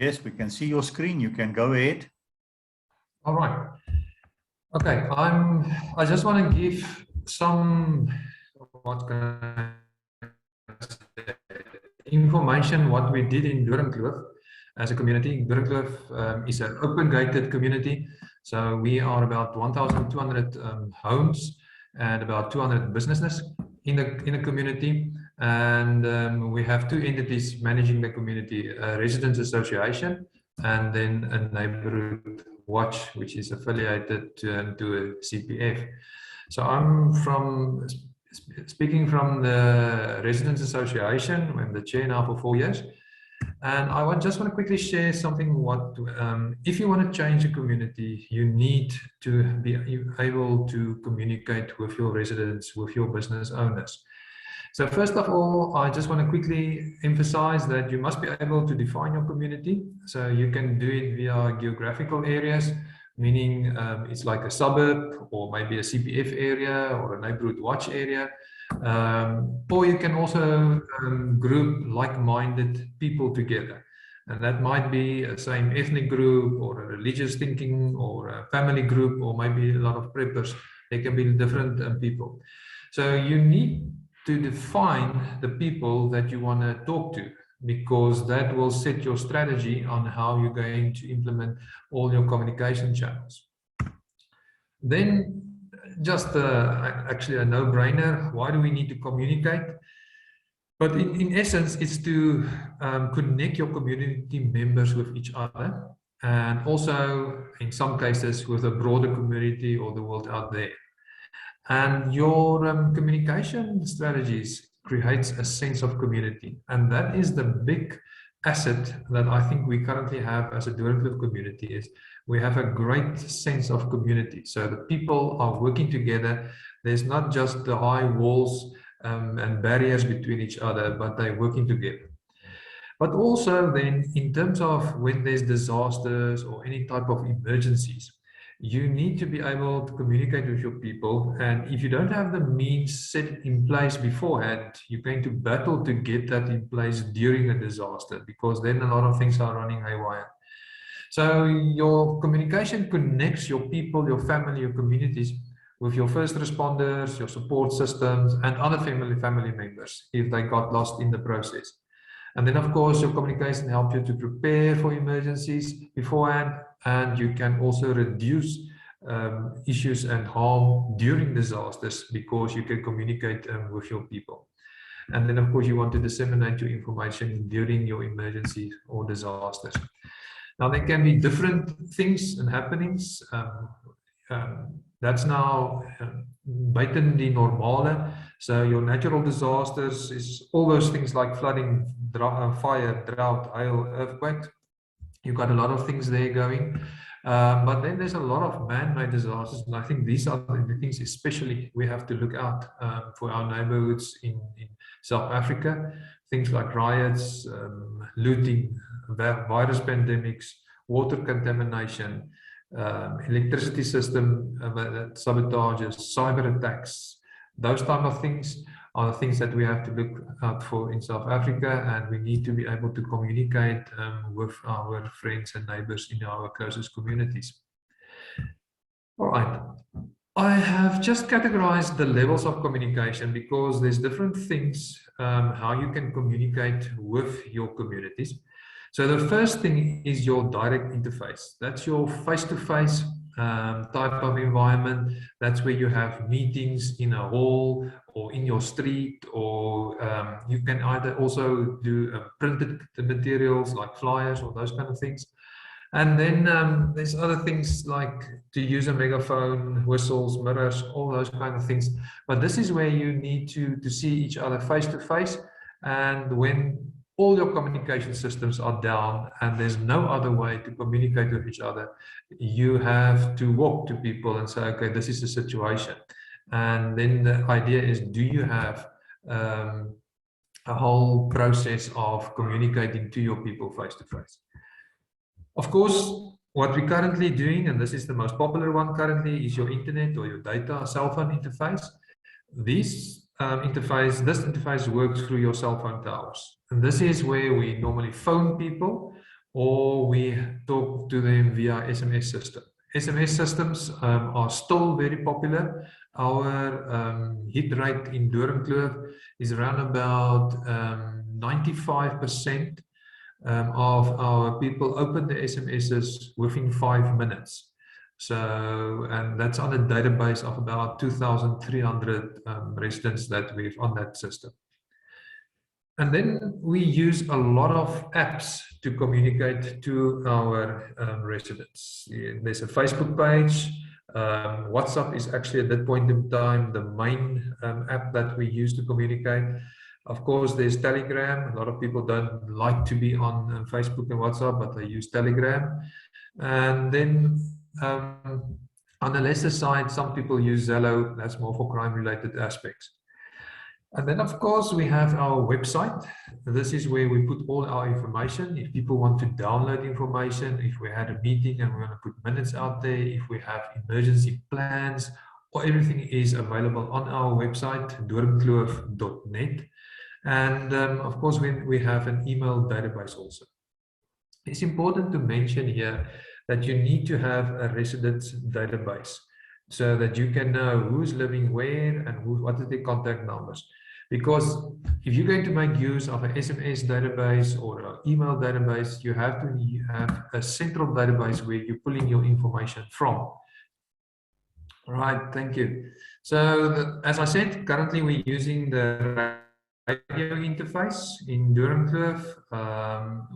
Yes, we can see your screen. You can go ahead. All right. Okay, I just want to give some information what we did in Doringkloof as a community. Doringkloof is an open-gated community, so we are about 1,200 homes and about 200 businesses in the community, and we have two entities managing the community: a residents association and then a neighborhood watch, which is affiliated to a CPF. So I'm speaking from the Residents Association. I'm the chair now for 4 years. And I just want to quickly share something. If you want to change a community, you need to be able to communicate with your residents, with your business owners. So first of all, I just want to quickly emphasize that you must be able to define your community. So you can do it via geographical areas, meaning it's like a suburb or maybe a CPF area or a neighborhood watch area. Or you can also group like-minded people together. And that might be a same ethnic group or a religious thinking or a family group or maybe a lot of preppers. They can be different people. So you need to define the people that you want to talk to, because that will set your strategy on how you're going to implement all your communication channels. Then just actually a no-brainer. Why do we need to communicate? But in essence, it's to connect your community members with each other, and also in some cases with a broader community or the world out there. And your communication strategies creates a sense of community, and that is the big asset that I think we currently have as a Doringkloof community. Is we have a great sense of community. So the people are working together. There's not just the high walls and barriers between each other, but they're working together. But also then, in terms of when there's disasters or any type of emergencies, you need to be able to communicate with your people. And if you don't have the means set in place beforehand, you're going to battle to get that in place during a disaster, because then a lot of things are running haywire. So your communication connects your people, your family, your communities with your first responders, your support systems, and other family members if they got lost in the process. And then, of course, your communication helps you to prepare for emergencies beforehand, and you can also reduce issues and harm during disasters because you can communicate with your people. And then, of course, you want to disseminate your information during your emergencies or disasters. Now, there can be different things and happenings. That's now buiten die normale. So your natural disasters is all those things like flooding, fire, drought, hail, earthquake. You've got a lot of things there going. But then there's a lot of man-made disasters. And I think these are the things especially we have to look out for our neighborhoods in South Africa. Things like riots, looting, virus pandemics, water contamination, electricity system sabotages, cyber attacks. Those type of things are the things that we have to look out for in South Africa, and we need to be able to communicate with our friends and neighbors in our closest communities. All right. I have just categorized the levels of communication because there's different things how you can communicate with your communities. So the first thing is your direct interface. That's your face-to-face type of environment. That's where you have meetings in a hall or in your street, or you can either also do printed materials like flyers or those kind of things. And then there's other things like to use a megaphone, whistles, mirrors, all those kind of things. But this is where you need to see each other face to face. And when all your communication systems are down and there's no other way to communicate with each other, you have to walk to people and say, okay, this is the situation. And then the idea is, do you have a whole process of communicating to your people face to face? Of course, what we're currently doing, and this is the most popular one currently, is your internet or your data cell phone interface. This interface works through your cell phone towers. And this is where we normally phone people, or we talk to them via SMS system. SMS systems are still very popular. Our hit rate in Doringkloof is around about 95% of our people open the SMSs within 5 minutes. So, and that's on a database of about 2,300 residents that we've on that system. And then we use a lot of apps to communicate to our residents. There's a Facebook page. WhatsApp is actually at that point in time the main app that we use to communicate. Of course, there's Telegram. A lot of people don't like to be on Facebook and WhatsApp, but they use Telegram. And then on the lesser side, some people use Zello. That's more for crime-related aspects. And then, of course, we have our website. This is where we put all our information. If people want to download information, if we had a meeting and we want to put minutes out there, if we have emergency plans, or everything is available on our website, doringkloof.net. And of course, we have an email database also. It's important to mention here that you need to have a residence database so that you can know who's living where and what are their contact numbers. Because if you're going to make use of an SMS database or an email database, you have to have a central database where you're pulling your information from. All right, thank you. So as I said, currently we're using the radio interface in Doringkloof.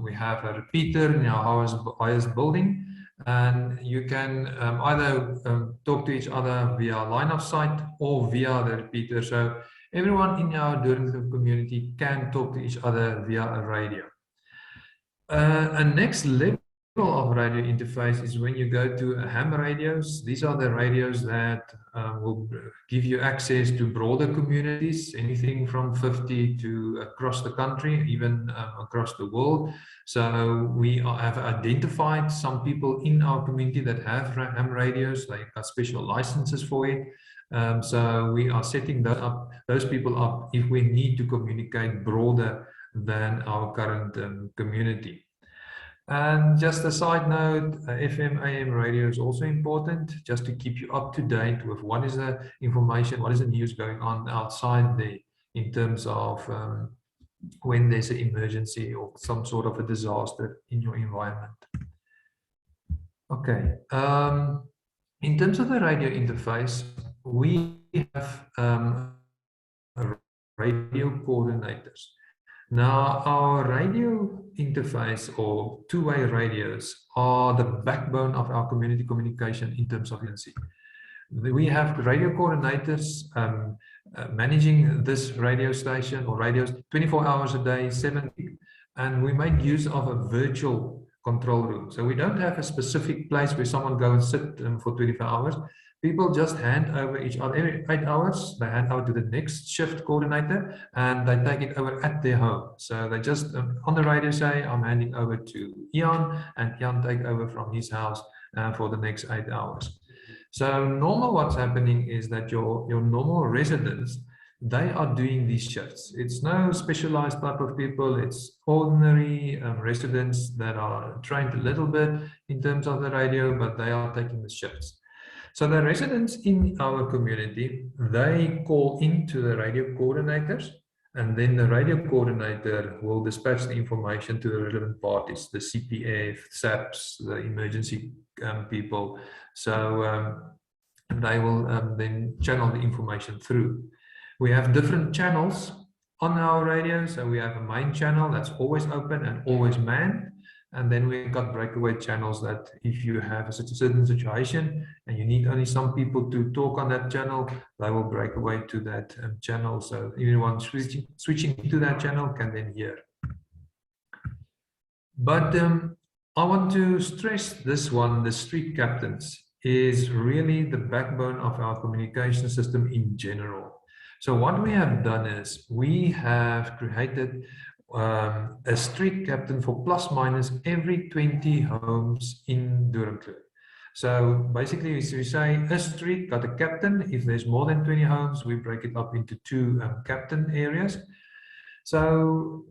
We have a repeater in our highest building, and you can either talk to each other via line of sight or via the repeater. So everyone in our Doringkloof community can talk to each other via a radio. A next level of radio interface is when you go to ham radios. These are the radios that will give you access to broader communities, anything from 50 to across the country, even across the world. So we have identified some people in our community that have ham radios. They got special licenses for it. So we are setting those people up if we need to communicate broader than our current community. And just a side note, FM, AM radio is also important, just to keep you up to date with what is the information, what is the news going on outside there in terms of when there's an emergency or some sort of a disaster in your environment. Okay, in terms of the radio interface, we have radio coordinators. Now, our radio interface or two-way radios are the backbone of our community communication in terms of emergency. We have radio coordinators managing this radio station or radios 24 hours a day, 7 days, and we make use of a virtual control room. So we don't have a specific place where someone goes and sit for 24 hours. People just hand over each other every 8 hours. They hand over to the next shift coordinator and they take it over at their home. So they just on the radio say, I'm handing over to Iaan, and Iaan take over from his house for the next 8 hours. So normal what's happening is that your normal residents, they are doing these shifts. It's no specialized type of people. It's ordinary residents that are trained a little bit in terms of the radio, but they are taking the shifts. So the residents in our community, they call into the radio coordinators, and then the radio coordinator will dispatch the information to the relevant parties, the CPF, SAPs, the emergency people. So they will then channel the information through. We have different channels on our radio. So we have a main channel that's always open and always manned. And then we've got breakaway channels that if you have a certain situation and you need only some people to talk on that channel, they will break away to that channel. So anyone switching to that channel can then hear. But I want to stress this one, the street captains is really the backbone of our communication system in general. So what we have done is we have created a street captain for plus minus every 20 homes in Doringkloof. So basically we say a street got a captain. If there's more than 20 homes, we break it up into two captain areas. So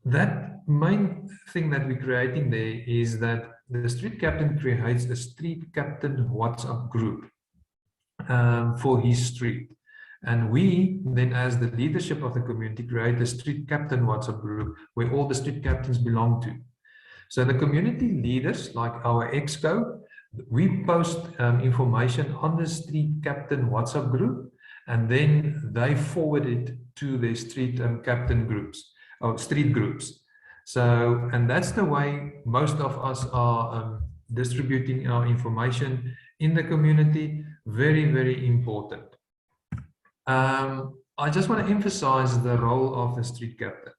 That main thing that we're creating there is that the street captain creates a street captain WhatsApp group for his street. And we then, as the leadership of the community, create a street captain WhatsApp group where all the street captains belong to. So the community leaders, like our exco, we post information on the street captain WhatsApp group, and then they forward it to their street captain groups or street groups. So, and that's the way most of us are distributing our information in the community. Very, very important. I just want to emphasize the role of the street captain.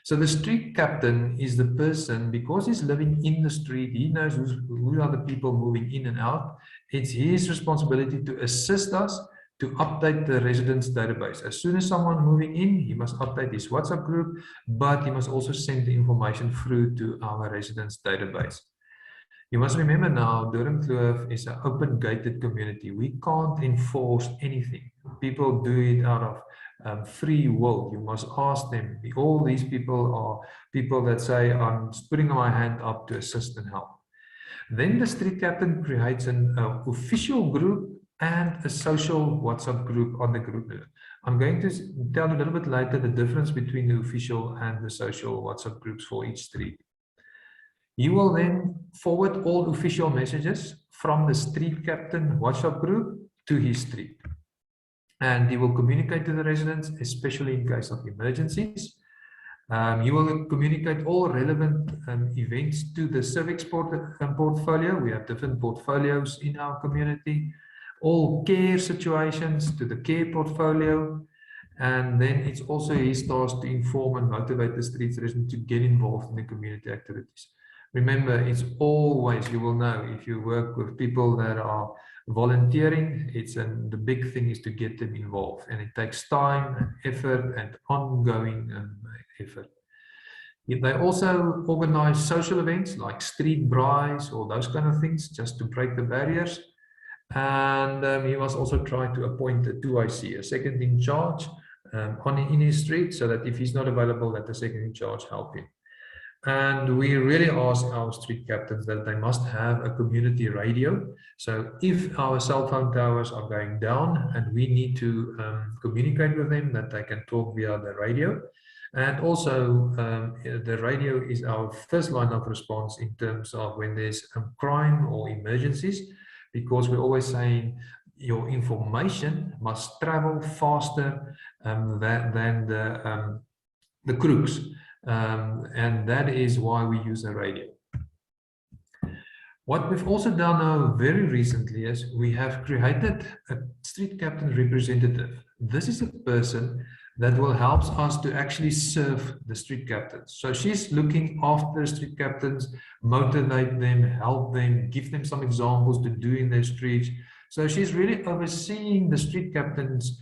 So the street captain is the person, because he's living in the street, he knows who are the people moving in and out. It's his responsibility to assist us to update the residents database. As soon as someone moving in, he must update his WhatsApp group, but he must also send the information through to our residents database. You must remember now, Doringkloof is an open gated community. We can't enforce anything. People do it out of free will. You must ask them. All these people are people that say, I'm putting my hand up to assist and help. Then the street captain creates an official group and a social WhatsApp group on the group. I'm going to tell a little bit later the difference between the official and the social WhatsApp groups for each street. He will then forward all official messages from the street captain WhatsApp group to his street. And he will communicate to the residents, especially in case of emergencies. He will communicate all relevant events to the civics portfolio. We have different portfolios in our community. All care situations to the care portfolio. And then it's also his task to inform and motivate the street residents to get involved in the community activities. Remember, it's always, you will know, if you work with people that are volunteering, the big thing is to get them involved. And it takes time and effort and ongoing effort. They also organize social events like street braais or those kind of things, just to break the barriers. And he must also try to appoint a 2IC, a second in charge in his street, so that if he's not available, that the second in charge help him. And we really ask our street captains that they must have a community radio. So if our cell phone towers are going down and we need to communicate with them, that they can talk via the radio. And also the radio is our first line of response in terms of when there's crime or emergencies, because we're always saying your information must travel faster than the crooks. And that is why we use a radio. What we've also done now very recently is we have created a street captain representative. This is a person that will help us to actually serve the street captains. So she's looking after the street captains, motivate them, help them, give them some examples to do in their streets. So she's really overseeing the street captains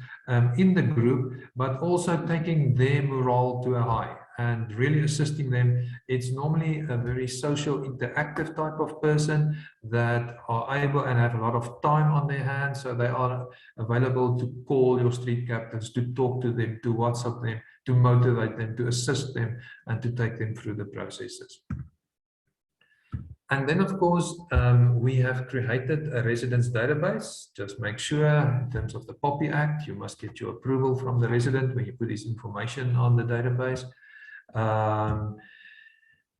in the group, but also taking their morale to a high and really assisting them. It's normally a very social, interactive type of person that are able and have a lot of time on their hands. So they are available to call your street captains, to talk to them, to WhatsApp them, to motivate them, to assist them, and to take them through the processes. And then, of course, we have created a residence database. Just make sure, in terms of the POPI Act, you must get your approval from the resident when you put this information on the database.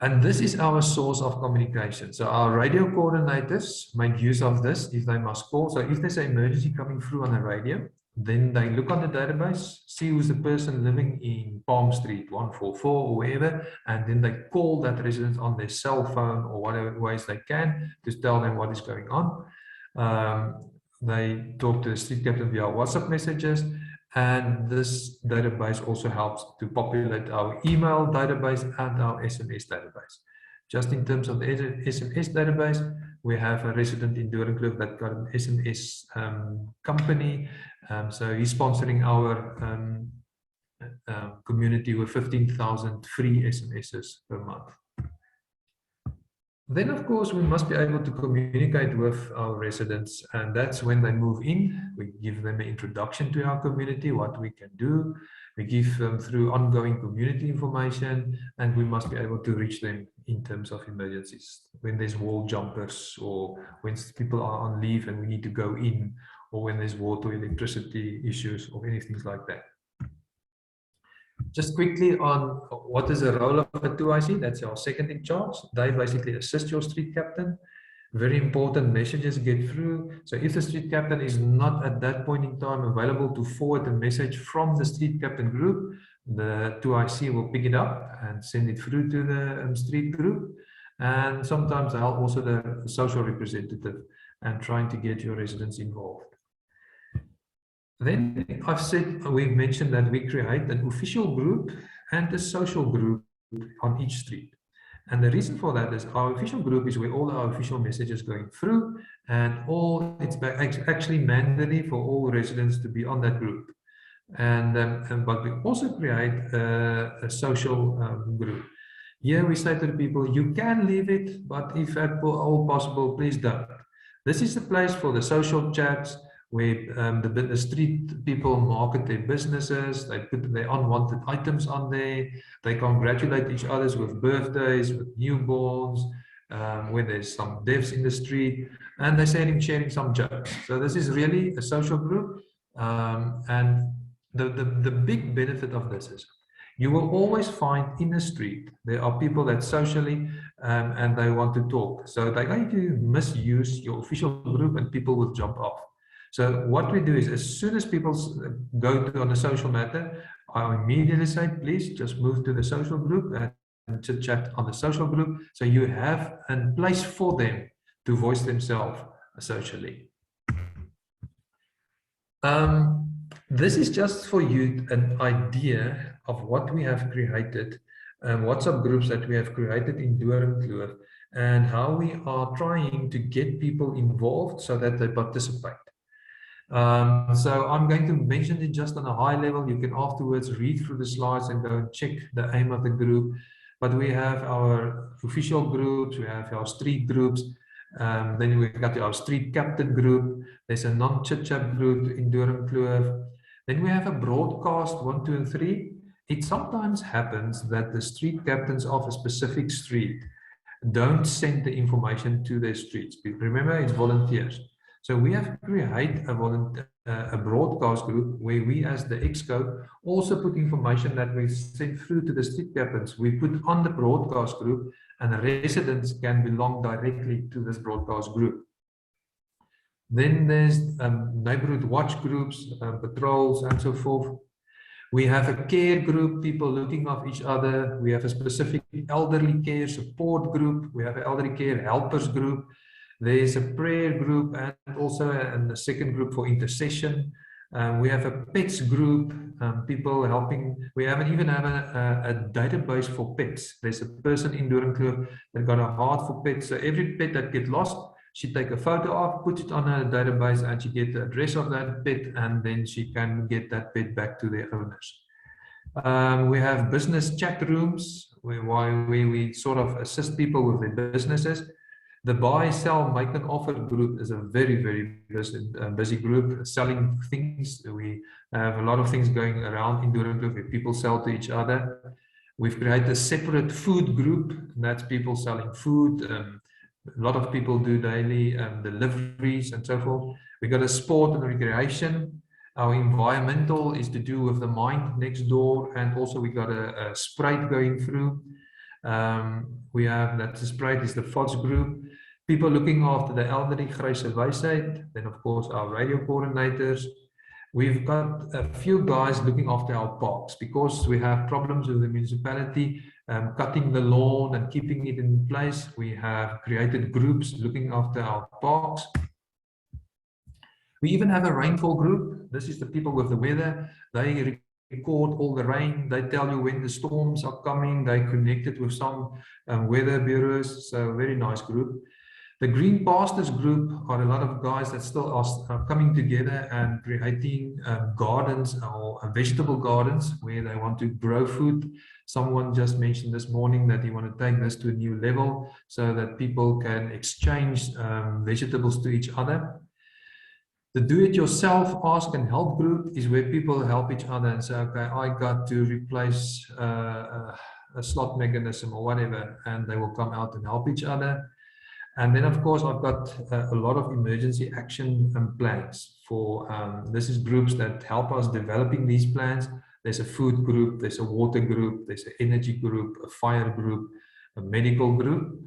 And this is our source of communication. So our radio coordinators make use of this if they must call. So if there's an emergency coming through on the radio, then they look on the database, see who's the person living in Palm Street 144 or wherever, and then they call that resident on their cell phone or whatever ways they can to tell them what is going on. They talk to the street captain via WhatsApp messages, and this database also helps to populate our email database and our SMS database. Just in terms of the SMS database, we have a resident in Doringkloof that got an SMS company. So he's sponsoring our community with 15,000 free SMSs per month. Then, of course, we must be able to communicate with our residents, and that's when they move in. We give them an introduction to our community, what we can do. We give them through ongoing community information, and we must be able to reach them in terms of emergencies. When there's wall jumpers, or when people are on leave and we need to go in, or when there's water, electricity issues, or anything like that. Just quickly on what is the role of a 2IC, that's our second in charge. They basically assist your street captain. Very important messages get through. So if the street captain is not at that point in time available to forward a message from the street captain group, the 2IC will pick it up and send it through to the street group. And sometimes I'll also the social representative and trying to get your residents involved. Then we've mentioned that we create an official group and a social group on each street. And the reason for that is our official group is where all our official messages going through, and it's actually mandatory for all residents to be on that group. But we also create a social group. Here we say to the people, you can leave it, but if at all possible, please don't. This is the place for the social chats, where the street people market their businesses, they put their unwanted items on there, they congratulate each other with birthdays, with newborns, when there's some deaths in the street, and they're sharing some jokes. So this is really a social group, and the big benefit of this is you will always find in the street there are people that socially and they want to talk. So they're going to misuse your official group and people will jump off. So what we do is, as soon as people go on a social matter, I immediately say, please just move to the social group and chit chat on the social group. So you have a place for them to voice themselves socially. This is just for you an idea of what we have created, WhatsApp groups that we have created in Doringkloof, and how we are trying to get people involved so that they participate. So I'm going to mention it just on a high level. You can afterwards read through the slides and go and check the aim of the group. But we have our official groups, we have our street groups, then we've got our street captain group, there's a non-chit-chat group in Doringkloof. Then we have a broadcast 1, 2, and 3. It sometimes happens that the street captains of a specific street don't send the information to their streets. Remember, it's volunteers. So we have created a broadcast group where we as the ExCo also put information that we send through to the street captains. We put on the broadcast group, and the residents can belong directly to this broadcast group. Then there's neighborhood watch groups, patrols, and so forth. We have a care group, people looking after each other. We have a specific elderly care support group. We have an elderly care helpers group. There's a prayer group and also a second group for intercession. We have a pets group, people helping. We even have a database for pets. There's a person in Doringkloof that got a heart for pets. So every pet that gets lost, she take a photo of, put it on a database, and she get the address of that pet, and then she can get that pet back to their owners. We have business chat rooms where we sort of assist people with their businesses. The buy, sell, make an offer group is a very, very busy group selling things. We have a lot of things going around in Doringkloof where people sell to each other. We've created a separate food group, and that's people selling food. A lot of people do daily deliveries and so forth. We got a sport and recreation. Our environmental is to do with the mine next door, and also we got a Sprite going through. We have that Sprite is the FODS group. People looking after the elderly, Gryse Wysheid. Then of course our radio coordinators. We've got a few guys looking after our parks because we have problems with the municipality cutting the lawn and keeping it in place. We have created groups looking after our parks. We even have a rainfall group. This is the people with the weather. They record all the rain. They tell you when the storms are coming. They connected with some weather bureaus. So very nice group. The Green Pastures group are a lot of guys that still are coming together and creating gardens or vegetable gardens where they want to grow food. Someone just mentioned this morning that he want to take this to a new level so that people can exchange vegetables to each other. The do-it-yourself ask and help group is where people help each other and say, okay, I got to replace a slot mechanism or whatever, and they will come out and help each other. And then, of course, I've got a lot of emergency action plans for, this is groups that help us developing these plans. There's a food group, there's a water group, there's an energy group, a fire group, a medical group.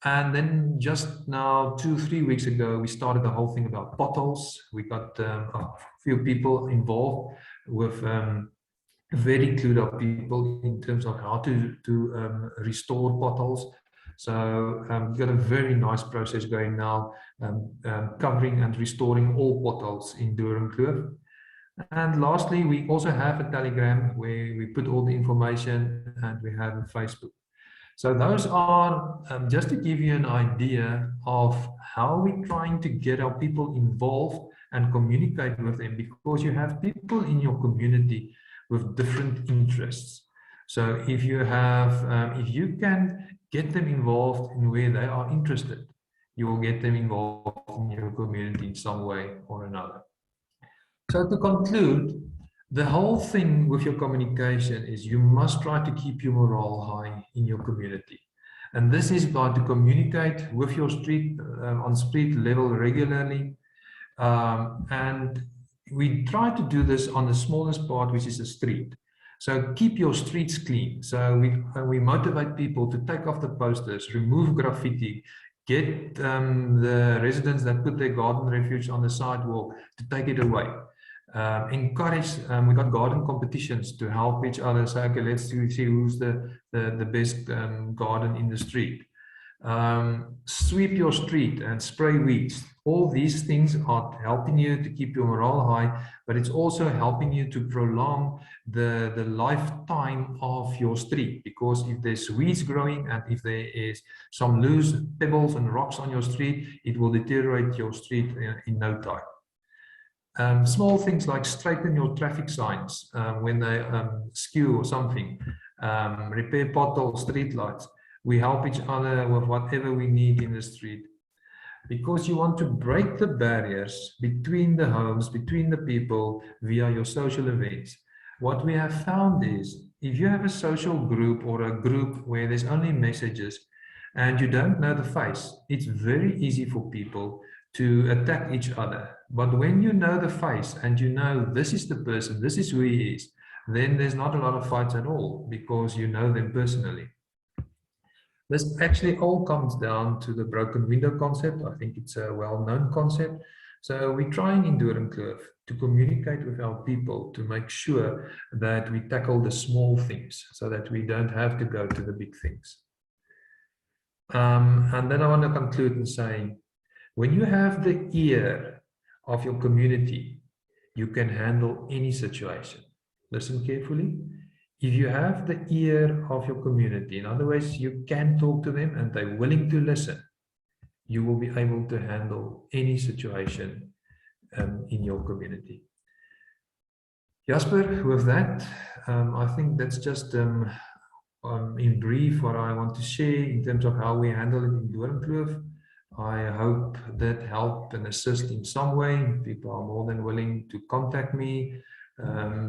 And then just now, 2-3 weeks ago, we started the whole thing about potholes. We got a few people involved with very clued up people in terms of how to restore potholes. So we've got a very nice process going now, covering and restoring all potholes in Doringkloof. And lastly, we also have a Telegram where we put all the information, and we have a Facebook. So those are just to give you an idea of how we're trying to get our people involved and communicate with them, because you have people in your community with different interests. So if you have, if you can get them involved in where they are interested, you will get them involved in your community in some way or another. So to conclude, the whole thing with your communication is you must try to keep your morale high in your community. And this is by to communicate with your street, on street level regularly. And we try to do this on the smallest part, which is the street. So keep your streets clean. So we motivate people to take off the posters, remove graffiti, get the residents that put their garden refuge on the sidewalk to take it away. Encourage, we got garden competitions to help each other. So okay, let's see who's the best garden in the street. Sweep your street and spray weeds. All these things are helping you to keep your morale high, but it's also helping you to prolong the lifetime of your street, because if there's weeds growing and if there is some loose pebbles and rocks on your street, it will deteriorate your street in no time. Small things like straighten your traffic signs when they skew or something, repair potholes, street lights. We help each other with whatever we need in the street, because you want to break the barriers between the homes, between the people via your social events. What we have found is if you have a social group or a group where there's only messages and you don't know the face, it's very easy for people to attack each other. But when you know the face and you know this is the person, this is who he is, then there's not a lot of fights at all, because you know them personally. This actually all comes down to the broken window concept. I think it's a well-known concept. So we're trying in Doringkloof to communicate with our people to make sure that we tackle the small things so that we don't have to go to the big things. And then I want to conclude in saying, when you have the ear of your community, you can handle any situation. Listen carefully. If you have the ear of your community, in other words, you can talk to them and they're willing to listen, you will be able to handle any situation in your community. Jasper, with that, I think that's just in brief what I want to share in terms of how we handle it in Doringkloof. I hope that helped and assist in some way. People are more than willing to contact me.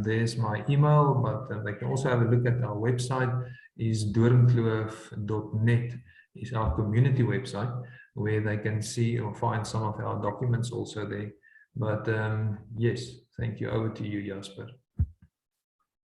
There's my email, but they can also have a look at our website. Is doringkloof.net is our community website, where they can see or find some of our documents also there. But yes, thank you. Over to you, Jasper.